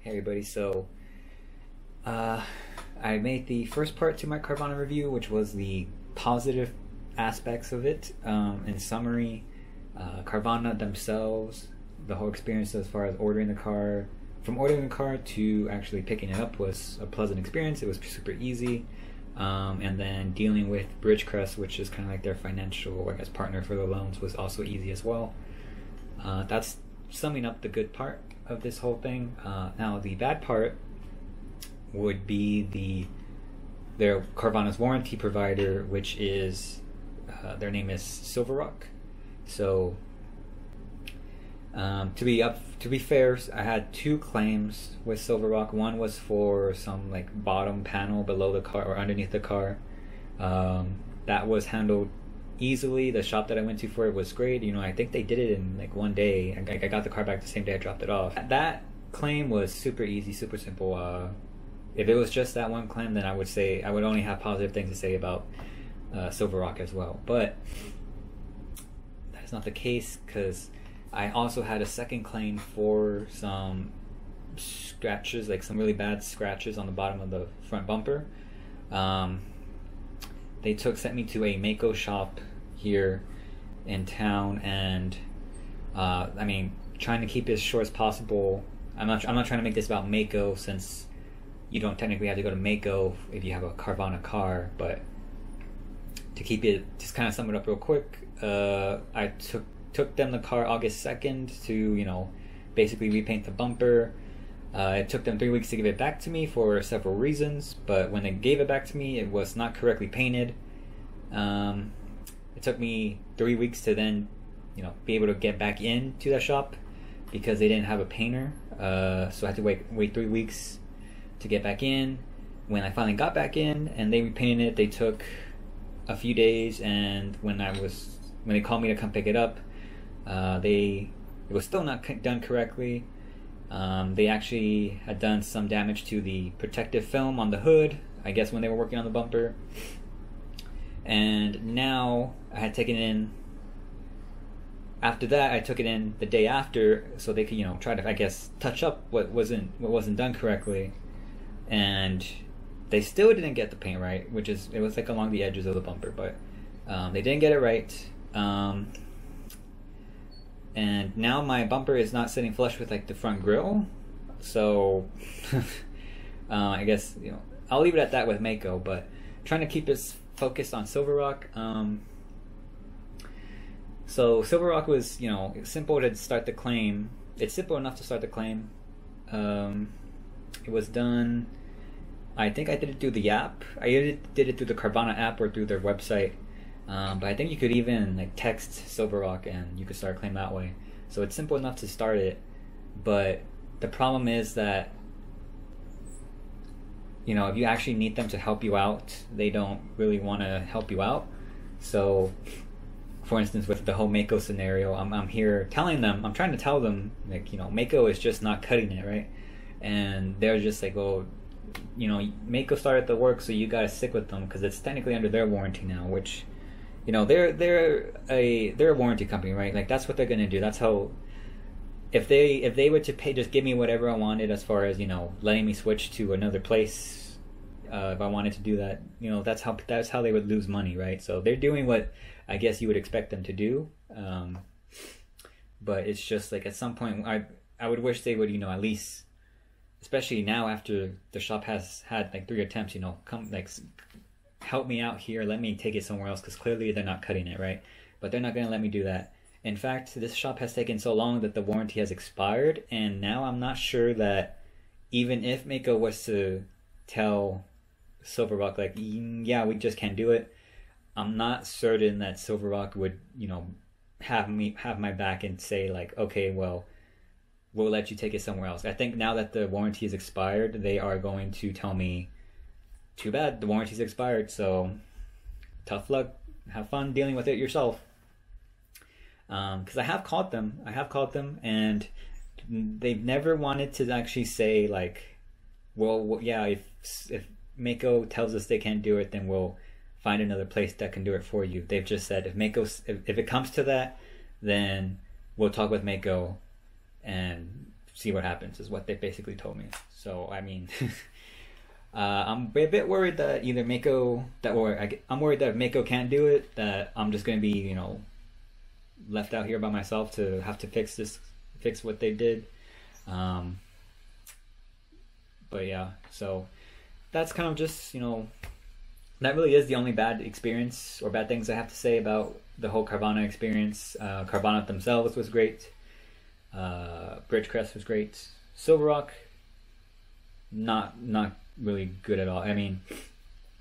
Hey everybody, so I made the first part to my Carvana review, which was the positive aspects of it. In summary, Carvana themselves, the whole experience as far as ordering the car, from ordering the car to actually picking it up was a pleasant experience. It was super easy. And then dealing with Bridgecrest, which is kind of like their financial, I guess, partner for the loans, was also easy as well. That's summing up the good part of this whole thing. Now the bad part would be their Carvana's warranty provider, which is their name is SilverRock. So to be fair, I had two claims with SilverRock. One was for some like bottom panel below the car or underneath the car. That was handled easily. The shop that I went to for it was great. You know, I think they did it in like one day. I got the car back the same day I dropped it off. That claim was super easy, super simple. If it was just that one claim, then I would say I would only have positive things to say about SilverRock as well. But that is not the case, because I also had a second claim for some scratches, like some really bad scratches on the bottom of the front bumper. They sent me to a Mako shop here in town, and I mean, trying to keep it as short as possible. I'm not trying to make this about Mako, since you don't technically have to go to Mako if you have a Carvana car. But to keep it, just kind of sum it up real quick, I took them the car August 2nd to, you know, basically repaint the bumper. It took them 3 weeks to give it back to me for several reasons, but when they gave it back to me, it was not correctly painted. It took me 3 weeks to then, you know, be able to get back into that shop because they didn't have a painter. So I had to wait 3 weeks to get back in. When I finally got back in and they repainted it, they took a few days, and when they called me to come pick it up, it was still not done correctly. They actually had done some damage to the protective film on the hood, I guess when they were working on the bumper. And now I had taken it in. After that, I took it in the day after so they could, you know, try to, I guess, touch up what wasn't done correctly. And they still didn't get the paint right, it was like along the edges of the bumper, but they didn't get it right. And now my bumper is not sitting flush with like the front grille, so I guess, you know, I'll leave it at that with Mako. But trying to keep us focused on SilverRock. So SilverRock was, you know, simple to start the claim. It's simple enough to start the claim. It was done, I think I did it through the app. I either did it through the Carvana app or through their website. But I think you could even like text SilverRock and you could start a claim that way. So it's simple enough to start it, but the problem is that, you know, if you actually need them to help you out, they don't really want to help you out. So, for instance, with the whole Mako scenario, I'm here telling them, I'm trying to tell them, like, you know, Mako is just not cutting it, right? And they're just like, oh, you know, Mako started the work, so you gotta stick with them because it's technically under their warranty now, which, you know, they're a warranty company, right? Like, that's what they're gonna do. That's how, if they were to just give me whatever I wanted as far as, you know, letting me switch to another place, if I wanted to do that, you know, that's how they would lose money, right? So they're doing what I guess you would expect them to do, but it's just like at some point I would wish they would, you know, at least, especially now after the shop has had like 3 attempts, you know, come like help me out here, let me take it somewhere else, because clearly they're not cutting it, right? But they're not going to let me do that. In fact, this shop has taken so long that the warranty has expired, and now I'm not sure that even if Mako was to tell SilverRock, like, yeah, we just can't do it, I'm not certain that SilverRock would, you know, have my back and say like, okay, well, we'll let you take it somewhere else. I think now that the warranty is expired, they are going to tell me, too bad, the warranty's expired, so tough luck, have fun dealing with it yourself. Because I have called them, and they've never wanted to actually say like, well, yeah, if Mako tells us they can't do it, then we'll find another place that can do it for you. They've just said if it comes to that, then we'll talk with Mako and see what happens, is what they basically told me. So I mean, I'm a bit worried that either I'm worried that if Mako can't do it, that I'm just going to be, you know, left out here by myself to have to fix what they did. But yeah, so that's kind of just, you know, that really is the only bad experience or bad things I have to say about the whole Carvana experience. Carvana themselves was great. Bridgecrest was great. SilverRock, not really good at all. I mean,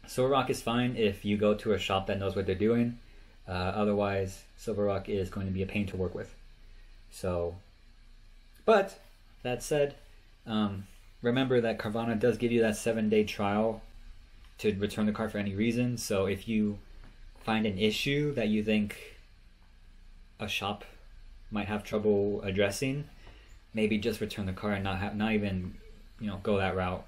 SilverRock is fine if you go to a shop that knows what they're doing. Otherwise, SilverRock is going to be a pain to work with. So, but that said, remember that Carvana does give you that 7-day trial to return the car for any reason. So if you find an issue that you think a shop might have trouble addressing, maybe just return the car and not even, you know, go that route.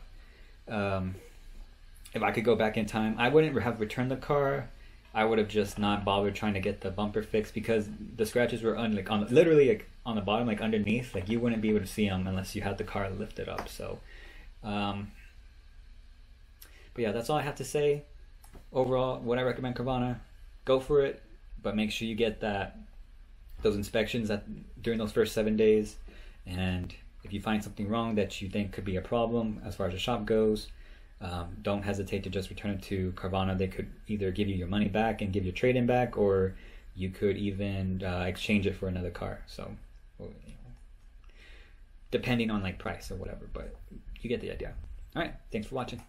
If I could go back in time, I wouldn't have returned the car. I would have just not bothered trying to get the bumper fixed, because the scratches were literally like on the bottom, like underneath. Like you wouldn't be able to see them unless you had the car lifted up. So, but yeah, that's all I have to say. Overall, would I recommend Carvana? Go for it, but make sure you get those inspections during those first 7 days. And if you find something wrong that you think could be a problem as far as the shop goes, don't hesitate to just return it to Carvana. They could either give you your money back and give your trade-in back, or you could even exchange it for another car. So, you know, depending on like price or whatever, but you get the idea. All right, thanks for watching.